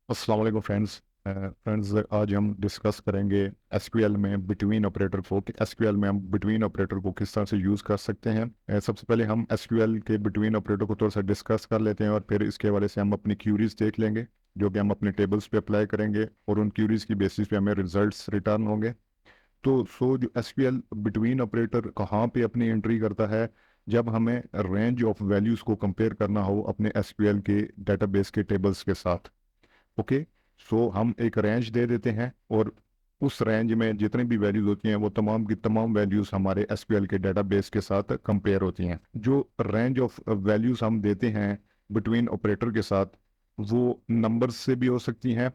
अस्सलाम वालेकुम फ्रेंड्स आज हम डिस्कस करेंगे एसक्यूएल में बिटवीन ऑपरेटर को कि एसक्यूएल में हम बिटवीन ऑपरेटर को किस तरह से यूज़ कर सकते हैं। सबसे पहले हम एसक्यूएल के बिटवीन ऑपरेटर को थोड़ा सा डिस्कस कर लेते हैं और फिर इसके हवाले से हम अपनी क्यूरीज देख लेंगे जो कि हम अपने टेबल्स पे अप्लाई करेंगे और उन क्यूरीज की बेसिस पे हमें रिजल्ट्स रिटर्न होंगे। तो जो एसक्यूएल बिटवीन ऑपरेटर कहाँ पे अपनी एंट्री करता है, जब हमें रेंज ऑफ वैल्यूज़ को कंपेयर करना हो अपने एसक्यूएल के डेटाबेस के टेबल्स के साथ। ओके, सो हम एक रेंज दे देते हैं और उस रेंज में जितनी भी वैल्यूज होती हैं वो तमाम की तमाम वैल्यूज हमारे एसक्यूएल के डेटाबेस के साथ कंपेयर होती हैं। जो रेंज ऑफ वैल्यूज हम देते हैं बिटवीन ऑपरेटर के साथ, वो नंबर्स से भी हो सकती हैं,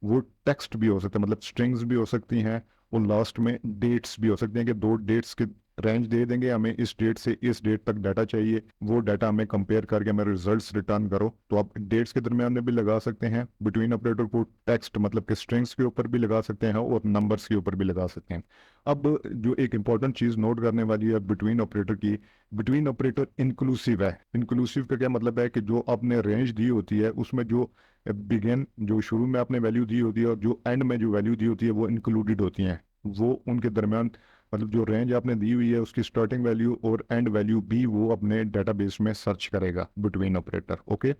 वो टेक्स्ट भी हो सकते हैं मतलब स्ट्रिंग्स भी हो सकती हैं, और लास्ट में डेट्स भी हो सकते हैं कि दो डेट्स के रेंज दे देंगे, हमें इस डेट से इस डेट तक डाटा चाहिए, वो डाटा हमें कंपेयर करके हमें रिजल्ट्स रिटर्न करो। तो आप डेट्स के दरमियान में भी लगा सकते हैं बिटवीन ऑपरेटर को, टेक्स्ट मतलब कि स्ट्रिंग्स के ऊपर भी लगा सकते हैं और नंबर्स के ऊपर भी लगा सकते हैं। अब जो एक इंपॉर्टेंट चीज़ नोट करने वाली है बिटवीन ऑपरेटर की, बिटवीन ऑपरेटर इंक्लूसिव है। इंक्लूसिव का क्या मतलब है कि जो आपने रेंज दी होती है उसमें जो बिगिन जो शुरू में आपने वैल्यू दी होती है और जो एंड में जो वैल्यू दी होती है वो इंक्लूडेड होती हैं। वो उनके दरमियान मतलब जो रेंज आपने दी हुई है उसकी स्टार्टिंग वैल्यू और एंड वैल्यू भी वो अपने डेटाबेस में सर्च करेगा between operator. Okay,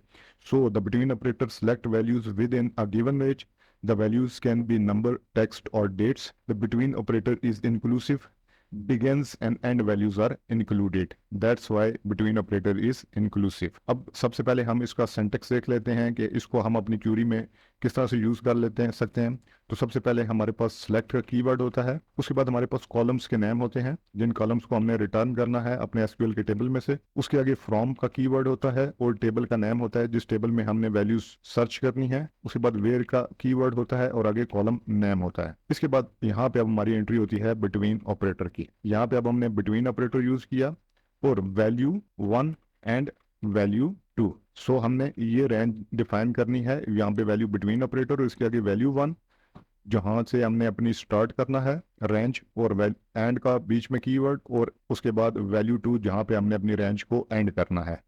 so the between operator select values with in a given range. The values can be number, text, or dates. The between operator is inclusive. Begins and end values are included. That's why between operator is inclusive. अब सबसे पहले हम इसका syntax देख लेते हैं कि इसको हम अपनी क्यूरी में किस तरह से यूज़ कर लेते हैं सकते हैं। तो सबसे पहले हमारे पास सेलेक्ट का कीवर्ड होता है, उसके बाद हमारे पास कॉलम्स के नाम होते हैं जिन कॉलम्स को हमने रिटर्न करना है अपने एसक्यूएल के टेबल में से। उसके आगे फ्रॉम का कीवर्ड होता है और टेबल का नाम होता है जिस टेबल में हमने वैल्यूज सर्च करनी है। उसके बाद वेयर का कीवर्ड होता है और आगे कॉलम नेम होता है। इसके बाद यहाँ पे अब हमारी एंट्री होती है बिटवीन ऑपरेटर की। यहाँ पे अब हमने बिटवीन ऑपरेटर यूज किया और वैल्यू 1 एंड वैल्यू 2। सो हमने ये रेंज डिफाइन करनी है, यहाँ पे वैल्यू बिटवीन ऑपरेटर और इसके आगे वैल्यू 1 जहां से हमने अपनी स्टार्ट करना है रेंज, और एंड का बीच में कीवर्ड, और उसके बाद वैल्यू 2 जहां पे हमने अपनी रेंज को एंड करना है।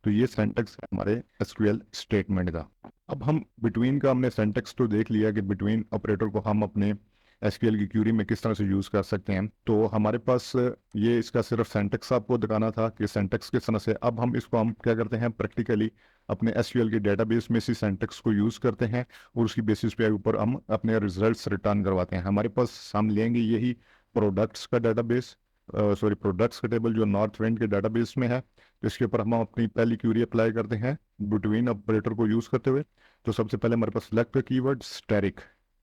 तो ये सेंटेक्स है हमारे एसक्यूएल स्टेटमेंट का। अब हम बिटवीन का हमने सेंटेक्स तो देख लिया कि बिटवीन ऑपरेटर को हम अपने एसक्यूएल की क्यूरी में किस तरह से यूज़ कर सकते हैं। तो हमारे पास ये इसका सिर्फ सेंटेक्स आपको दिखाना था कि सेंटेक्स किस तरह से। अब हम इसको हम क्या करते हैं प्रैक्टिकली अपने एसक्यूएल के डेटाबेस में इसी सेंटेक्स को यूज़ करते हैं और उसकी बेसिस पे ऊपर हम अपने रिजल्ट्स रिटर्न करवाते हैं। हमारे पास हम लेंगे यही प्रोडक्ट्स का डेटाबेस, सॉरी प्रोडक्ट्स का टेबल जो नॉर्थ विंड के डेटाबेस में है। तो इसके ऊपर हम अपनी पहली क्यूरी अप्लाई करते हैं बिटवीन ऑपरेटर को यूज़ करते हुए। तो सबसे पहले हमारे पास सिलेक्ट का कीवर्ड स्टैटिक,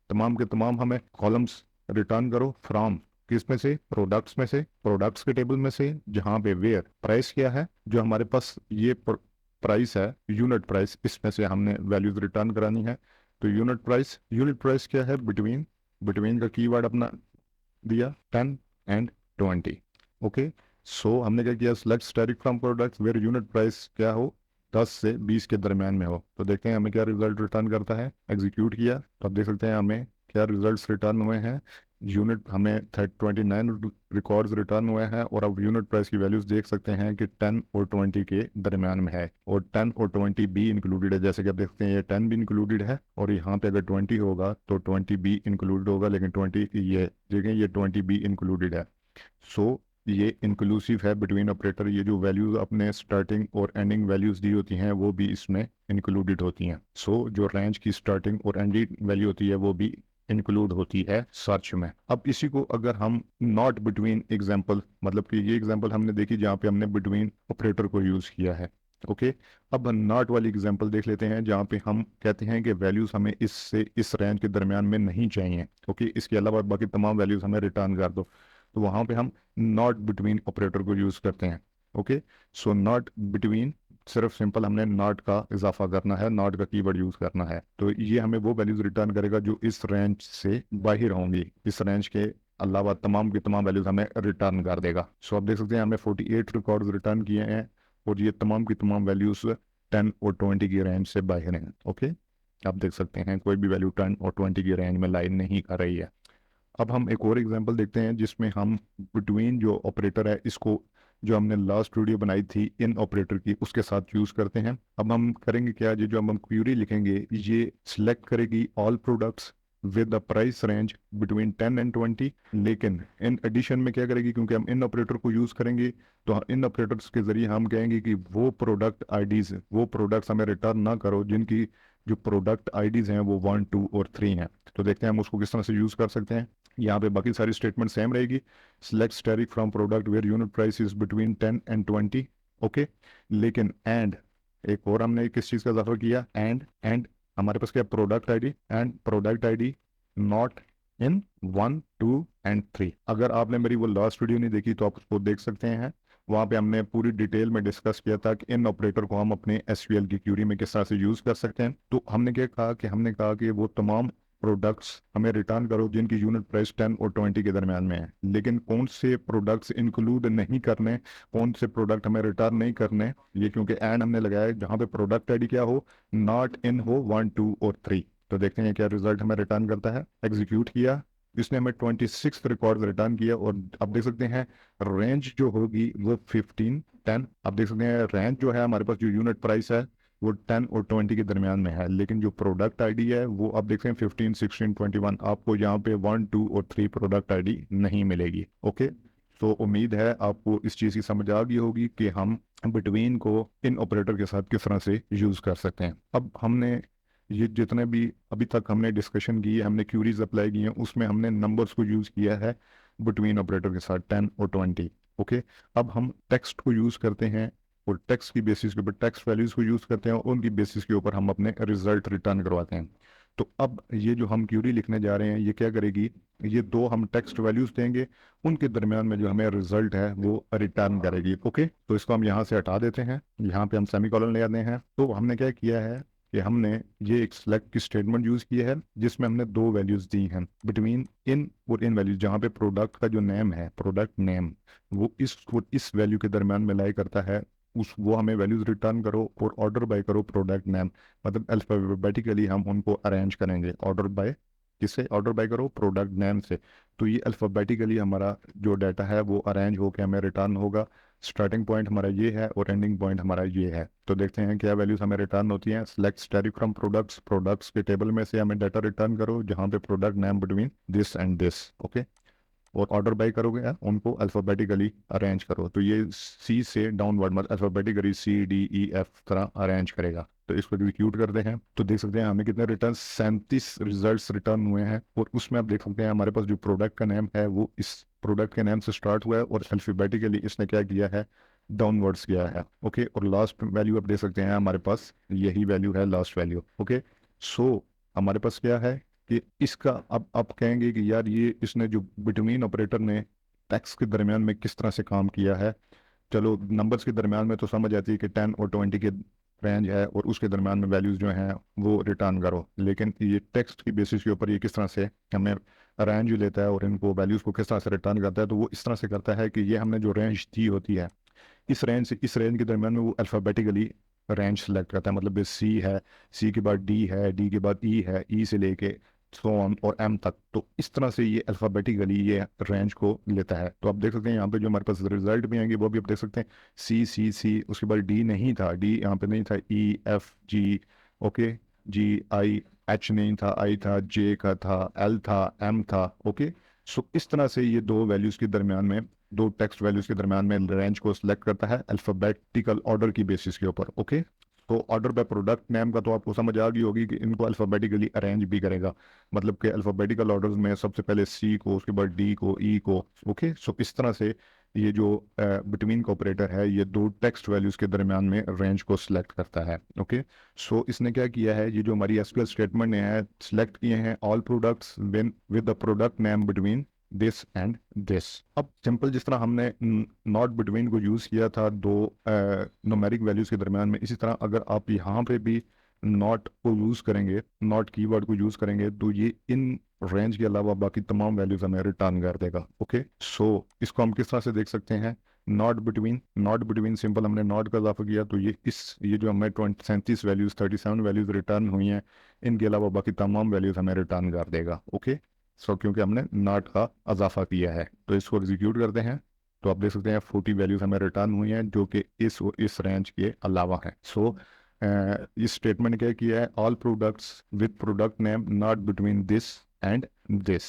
तमाम के तमाम हमें कॉलम्स रिटर्न करो फ्रॉम किस में से, प्रोडक्ट्स में से, प्रोडक्ट्स के टेबल में से, जहां पे वेयर प्राइस क्या है जो हमारे पास ये प्राइस है यूनिट प्राइस, इसमें से हमने वैल्यूज रिटर्न करानी है। तो यूनिट प्राइस क्या है बिटवीन, बिटवीन का कीवर्ड अपना दिया 10 एंड 20। ओके, सो हमने क्या किया select asterisk from products where unit price क्या हो 10 से 20 के दरमियान में हो। तो देखते हैं हमें क्या रिजल्ट रिटर्न करता है। एग्जीक्यूट किया तो आप देख सकते हैं हमें क्या रिजल्ट्स रिटर्न हुए हैं। यूनिट हमें 29 रिकॉर्ड्स रिटर्न हुए हैं और अब यूनिट प्राइस की वैल्यूज देख सकते हैं कि 10 और 20 के दरमियान में है और 10 और 20 भी इंक्लूडेड है। जैसे कि आप देखते हैं ये 10 भी इंक्लूडेड है और यहाँ पे अगर 20 होगा तो 20 भी इंक्लूडेड होगा, लेकिन 20 ये देखें ये 20 भी इंक्लूडेड है। सो ये इंक्लूसिव है बिटवीन ऑपरेटर। ये जो वैल्यूज अपने स्टार्टिंग और एंडिंग वैल्यूज दी होती हैं वो भी इसमें इंक्लूडेड होती हैं। सो जो रेंज की स्टार्टिंग और एंडिंग वैल्यू होती है वो भी इंक्लूड होती है सर्च में। अब इसी को अगर हम नॉट बिटवीन एग्जांपल, मतलब कि ये एग्जांपल हमने देखी जहाँ पे हमने बिटवीन ऑपरेटर को यूज किया है। ओके, अब नॉट वाली एग्जांपल देख लेते हैं जहाँ पे हम कहते हैं कि वैल्यूज हमें इससे इस रेंज के दरमियान में नहीं चाहिए। ओके, इसके अलावा बाकी तमाम वैल्यूज हमें रिटर्न कर दो। तो वहां पे हम नॉट बिटवीन ऑपरेटर को यूज करते हैं। ओके, सो नॉट बिटवीन सिर्फ सिंपल हमने नॉट का इजाफा करना है, नॉट का कीवर्ड यूज करना है। तो ये हमें वो वैल्यूज रिटर्न करेगा जो इस रेंज से बाहर होंगी, इस रेंज के अलावा तमाम की तमाम वैल्यूज हमें रिटर्न कर देगा। सो आप देख सकते हैं हमने 48 रिकॉर्ड्स रिटर्न किए हैं और ये तमाम की तमाम वैल्यूज 10 और 20 की रेंज से बाहर हैं। ओके, आप देख सकते हैं कोई भी वैल्यू 10 और 20 की रेंज में लाइन नहीं कर रही है। अब हम एक और एग्जांपल देखते हैं जिसमें हम बिटवीन जो ऑपरेटर है इसको जो हमने लास्ट वीडियो बनाई थी इन ऑपरेटर की उसके साथ यूज़ करते हैं। अब हम करेंगे क्या, ये जो हम क्यूरी लिखेंगे ये सिलेक्ट करेगी all products with the price range between 10 and 20, लेकिन इन एडिशन में क्या करेगी, क्योंकि हम इन ऑपरेटर को यूज़ करेंगे तो इन ऑपरेटर्स के ज़रिए हम कहेंगे कि वो प्रोडक्ट आईडीज़, वो प्रोडक्ट्स हमें रिटर्न ना करो जिनकी जो प्रोडक्ट आईडीज़ हैं वो 1, 2 और 3 हैं। तो देखते हैं हम उसको किस तरह से यूज़ कर सकते हैं। यहाँ पे बाकी सारी स्टेटमेंट सेम रहेगी। Select asterisk from product where unit price is between 10 and 20, okay. लेकिन एंड एक और हमने किस चीज़ का इजाफा किया, एंड हमारे पास क्या, product ID and product ID not in 1, 2 and 3। अगर आपने मेरी वो लास्ट वीडियो नहीं देखी तो आप उसको देख सकते हैं। वहाँ पे हमने पूरी डिटेल में डिस्कस किया था कि इन ऑपरेटर को हम अपने एसक्यूएल की क्यूरी में किस तरह से यूज़ कर सकते हैं। तो हमने क्या कहा कि हमने कहा कि वो तमाम प्रोडक्ट्स हमें रिटर्न करो जिनकी यूनिट प्राइस 10 और 20 के दरमियान में है। लेकिन कौन से प्रोडक्ट्स इंक्लूड नहीं करने, कौन से प्रोडक्ट हमें रिटर्न नहीं करने, ये क्योंकि एंड हमने लगाया है जहाँ पे प्रोडक्ट आईडी क्या हो, नॉट इन हो 1, 2 और 3। तो देखते हैं क्या रिजल्ट हमें रिटर्न करता है। एग्जीक्यूट किया, इसने हमें 26 रिकॉर्ड रिटर्न किया और अब देख सकते हैं रेंज जो होगी वो 15, 10। अब देख सकते हैं रेंज जो है हमारे पास जो यूनिट प्राइस है वो 10 और 20 के दरमियान में है, लेकिन जो प्रोडक्ट आईडी है वो आप देख सकते हैं 15, 16, 21। आपको यहाँ पे 1, 2 और 3 प्रोडक्ट आईडी नहीं मिलेगी, ओके। तो उम्मीद है आपको इस चीज़ की समझ आ गई होगी कि हम बिटवीन को इन ऑपरेटर के साथ किस तरह से यूज़ कर सकते हैं। अब हमने ये जितने भी अभी तक हमने डिस्कशन की है, हमने क्यूरीज अप्लाई की हैं, उसमें हमने नंबर्स को यूज़ किया है बिटवीन ऑपरेटर के साथ 10 और 20, ओके। अब हम टेक्स्ट को यूज़ करते हैं और टेक्स्ट की बेसिस के ऊपर टेक्स्ट वैल्यूज़ को यूज़ करते हैं और उनकी बेसिस के ऊपर हम अपने रिजल्ट रिटर्न करवाते हैं। तो अब ये जो हम क्यूरी लिखने जा रहे हैं ये क्या करेगी, ये दो हम टेक्स्ट वैल्यूज़ देंगे, उनके दरमियान में जो हमें रिजल्ट है वो रिटर्न करेगी, ओके। तो इसको हम यहाँ से हटा देते हैं, यहाँ पे हम सेमीकोलन ले आते हैं। तो हमने क्या किया है कि हमने ये एक सिलेक्ट की स्टेटमेंट यूज़ की है जिसमें हमने दो वैल्यूज़ दी हैं बिटवीन इन और इन वैल्यूज, जहाँ पे प्रोडक्ट का जो नेम है, प्रोडक्ट नेम, वो इस वैल्यू के दरमियान में लाई करता है, उस वो हमें वैल्यूज रिटर्न करो और ऑर्डर बाय करो प्रोडक्ट नेम, मतलब अल्फाबेटिकली हम उनको अरेंज करेंगे। ऑर्डर बाय किससे, ऑर्डर बाय करो प्रोडक्ट नेम से। तो ये अल्फाबेटिकली हमारा जो डाटा है वो अरेंज होकर हमें रिटर्न होगा। स्टार्टिंग पॉइंट हमारा ये है और एंडिंग पॉइंट हमारा ये है। तो देखते हैं क्या वैल्यूज हमें रिटर्न होती हैं। Select static from products, products के टेबल में से हमें डाटा रिटर्न करो जहाँ पे product name between this and this, okay. और ऑर्डर बाय करोगे उनको अल्फाबेटिकली अरेंज करो। तो ये सी से डाउनवर्ड मतलब alphabetically C, D, E, F तरह अरेंज करेगा। तो इसको एग्जीक्यूट करते हैं तो देख सकते हैं हमें कितने रिटर्न, 37 रिजल्ट्स रिटर्न हुए हैं। और उसमें आप देख सकते हैं हमारे पास जो प्रोडक्ट का नेम है वो इस प्रोडक्ट के नेम से स्टार्ट हुआ है और अल्फाबेटिकली इसने क्या किया है, डाउनवर्ड्स किया है, ओके। और लास्ट वैल्यू आप देख सकते हैं हमारे पास यही वैल्यू है लास्ट वैल्यू, ओके। सो हमारे पास क्या है कि इसका अब आप कहेंगे कि यार ये इसने जो बिटवीन ऑपरेटर ने टैक्स के दरमियान में किस तरह से काम किया है। चलो नंबर्स के दरमियान में तो समझ आती है कि 10 और 20 के रेंज है और उसके दरमियान में वैल्यूज जो हैं वो रिटर्न करो, लेकिन ये टेक्स्ट की बेसिस के ऊपर ये किस तरह से हमें रेंज लेता है और इनको वैल्यूज को किस तरह से रिटर्न करता है। तो वो इस तरह से करता है कि ये हमने जो रेंज दी होती है इस रेंज से इस रेंज के दरमियान में वो अल्फ़ाबेटिकली रेंज सेलेक्ट करता है। मतलब सी है, सी के बाद डी है, डी के बाद ई है, ई से लेके सो ऑन और एम तक। तो इस तरह से ये अल्फ़ाबेटिकली ये रेंज को लेता है। तो आप देख सकते हैं यहाँ पे जो हमारे पास रिजल्ट भी आएंगे वो भी आप देख सकते हैं सी, उसके बाद डी नहीं था, डी यहाँ पे नहीं था, E, F, G, okay, G, I, H नहीं था, I था, J का था, L था, M था, ओके। सो इस तरह से ये दो वैल्यूज के दरमियान में, दो टेक्स्ट वैल्यूज के दरमियान में रेंज को सिलेक्ट करता है अल्फाबेटिकल ऑर्डर की बेसिस के ऊपर, ओके। तो ऑर्डर बाय प्रोडक्ट नेम का तो आपको समझ आ गई होगी कि इनको अल्फाबेटिकली अरेंज भी करेगा, मतलब कि अल्फाबेटिकल ऑर्डर्स में सबसे पहले सी को, उसके बाद डी को, ई को, ओके। सो इस तरह से ये जो बिटवीन का ऑपरेटर है ये दो टेक्स्ट वैल्यूज के दरमियान में रेंज को सिलेक्ट करता है, ओके। सो इसने क्या किया है, ये जो हमारी एसक्यूएल स्टेटमेंट ने है सिलेक्ट किए हैं all products with the product name between this and this. अब सिंपल जिस तरह हमने नॉट बिटवीन को यूज़ किया था दो न्यूमेरिक वैल्यूज़ के दरमियान में, इसी तरह अगर आप यहाँ पे भी नॉट को यूज़ करेंगे, नॉट कीवर्ड को यूज़ करेंगे तो ये इन रेंज के अलावा बाकी तमाम वैल्यूज हमें रिटर्न कर देगा, ओके। सो इसको हम किस तरह से देख सकते हैं, नॉट बिटवीन सिंपल हमने नॉट का इजाफा किया तो ये जो हमें 37 वैल्यूज 37 वैल्यूज रिटर्न हुई हैं इनके अलावा बाकी तमाम वैल्यूज हमें रिटर्न कर देगा, ओके। सो क्योंकि हमने नॉट का इजाफा किया है। तो इसको एग्जीक्यूट करते हैं तो आप देख सकते हैं 40 वैल्यूज हमें रिटर्न हुई हैं जो कि इस रेंज के अलावा हैं। सो इस स्टेटमेंट क्या किया है, all products with product name not between this and this.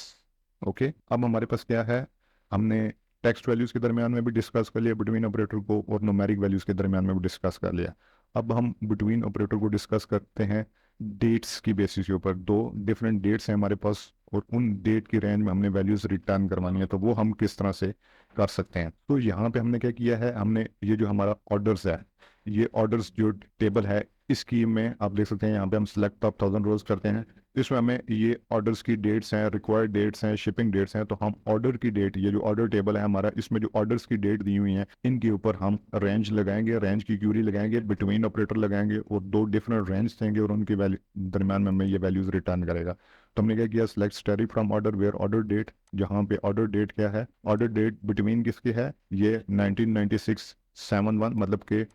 Okay, अब हमारे पास क्या है, हमने टेक्स्ट वैल्यूज के दरमियान में भी डिस्कस कर लिया बिटवीन ऑपरेटर को, और न्यूमेरिक वैल्यूज के दरमियान में भी डिस्कस कर लिया। अब हम बिटवीन ऑपरेटर को डिस्कस करते हैं डेट्स की बेसिस के ऊपर। दो डिफरेंट डेट्स हैं हमारे पास और उन डेट की रेंज में हमने वैल्यूज रिटर्न करवानी है, तो वो हम किस तरह से कर सकते हैं। तो यहाँ पे हमने क्या किया है, हमने ये जो हमारा ऑर्डर्स है, ये ऑर्डर्स जो टेबल है इसकी में आप देख सकते हैं यहाँ पे हम सिलेक्ट टॉप 1000 रोज करते हैं, इसमें हमें ये ऑर्डर्स की डेट्स हैं, रिक्वायर्ड डेट्स हैं, शिपिंग डेट्स हैं। तो हम ऑर्डर की डेट, ये जो ऑर्डर टेबल है हमारा, इसमें जो ऑर्डर्स की डेट दी हुई हैं इनके ऊपर हम रेंज लगाएंगे, रेंज की क्यूरी लगाएंगे, बिटवीन ऑपरेटर लगाएंगे और दो डिफरेंट रेंज देंगे और उनके दरमियान में हमें ये वैल्यूज रिटर्न करेगा। तो हमने क्या किया, select asterisk from order where order date, जहाँ पे ऑर्डर डेट क्या है, ऑर्डर डेट बिटवीन किसके है, ये 1996 7/1 मतलब के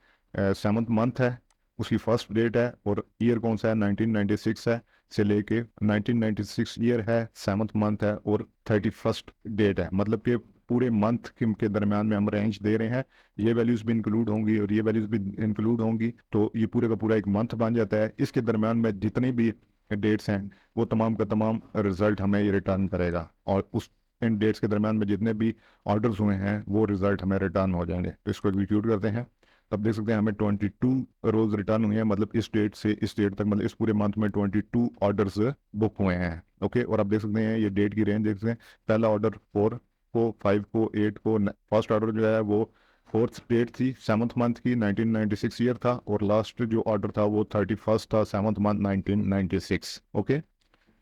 7th मंथ है, उसकी फर्स्ट डेट है, और ईयर कौन सा है, 1996 है, से लेके 1996 ईयर है, 7th मंथ है और 31st डेट है। मतलब कि पूरे मंथ के दरमियान में हम रेंज दे रहे हैं, ये वैल्यूज भी इंक्लूड होंगी और ये वैल्यूज भी इंक्लूड होंगी, तो ये पूरे का पूरा एक मंथ बन जाता है। इसके दरमियान में जितनी भी डेट्स हैं वो तमाम का तमाम रिजल्ट हमें ये रिटर्न करेगा, और उस इन डेट्स के दरमियान में जितने भी ऑर्डर्स हुए हैं वो रिजल्ट हमें रिटर्न हो जाएंगे। तो इसको एग्जीक्यूट करते हैं, तब देख सकते हैं हमें 22 रोज रिटर्न हुए हैं, मतलब इस डेट से इस डेट तक, मतलब इस पूरे मंथ में 22 ऑर्डर्स बुक हुए हैं। ओके, और आप देख सकते हैं ये डेट की रेंज देख सकते हैं, पहला ऑर्डर 4 को, 5 को, 8 को, फर्स्ट ऑर्डर जो है वो 4th डेट थी 7th मंथ की, 1996 ईयर था, और लास्ट जो ऑर्डर था वो 31st था 7th मंथ 1996। ओके,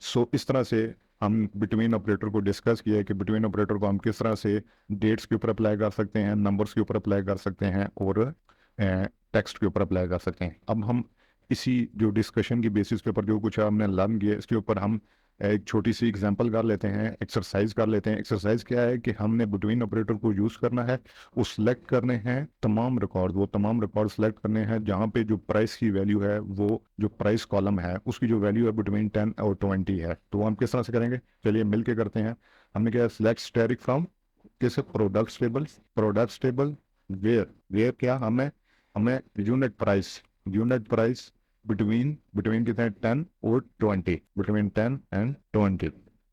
सो इस तरह से हम बिटवीन ऑपरेटर को डिस्कस किया है कि बिटवीन ऑपरेटर को हम किस तरह से डेट्स के ऊपर अप्लाई कर सकते हैं, नंबर्स के ऊपर अप्लाई कर सकते हैं और टेक्स्ट के ऊपर अप्लाई कर सकते हैं। अब हम इसी जो डिस्कशन की बेसिस के ऊपर जो कुछ हमने लर्न किया इसके ऊपर हम एक छोटी सी एग्जांपल कर लेते हैं, एक्सरसाइज कर लेते हैं। एक्सरसाइज क्या है कि हमने बिटवीन ऑपरेटर को यूज़ करना है, वो सिलेक्ट करने हैं तमाम रिकॉर्ड, वो तमाम रिकॉर्ड सेलेक्ट करने हैं जहाँ पे जो प्राइस की वैल्यू है, वो जो प्राइस कॉलम है उसकी जो वैल्यू है बिटवीन 10 और 20 है। तो हम किस तरह से करेंगे, चलिए मिल के करते हैं। हमने क्या, सिलेक्ट स्टैटिक फ्रॉम किस, products table, products table where, where क्या, हमें हमें यूनिट प्राइस बिटवीन बिटवीन कितने, 10 और 20, बिटवीन 10 एंड 20।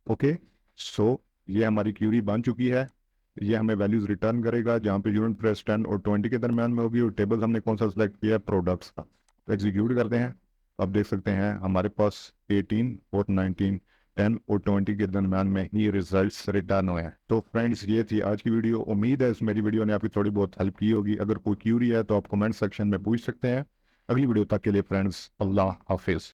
ओके, सो ये हमारी क्यूरी बन चुकी है, ये हमें वैल्यूज रिटर्न करेगा जहाँ पे यूनिट प्राइस 10 और 20 के दरमियान में होगी, और टेबल हमने कौन सा सिलेक्ट किया है, प्रोडक्ट्स का। तो एग्जीक्यूट करते हैं, अब देख सकते हैं हमारे पास 18 और 19, 10 और 20 के दरमियान में ही रिजल्ट्स रिटर्न हुए हैं। तो फ्रेंड्स ये थी आज की वीडियो, उम्मीद है इस मेरी वीडियो ने आपकी थोड़ी बहुत हेल्प की होगी। अगर कोई क्यूरी है तो आप कमेंट सेक्शन में पूछ सकते हैं। अगली वीडियो तक के लिए फ्रेंड्स, अल्लाह हाफिज।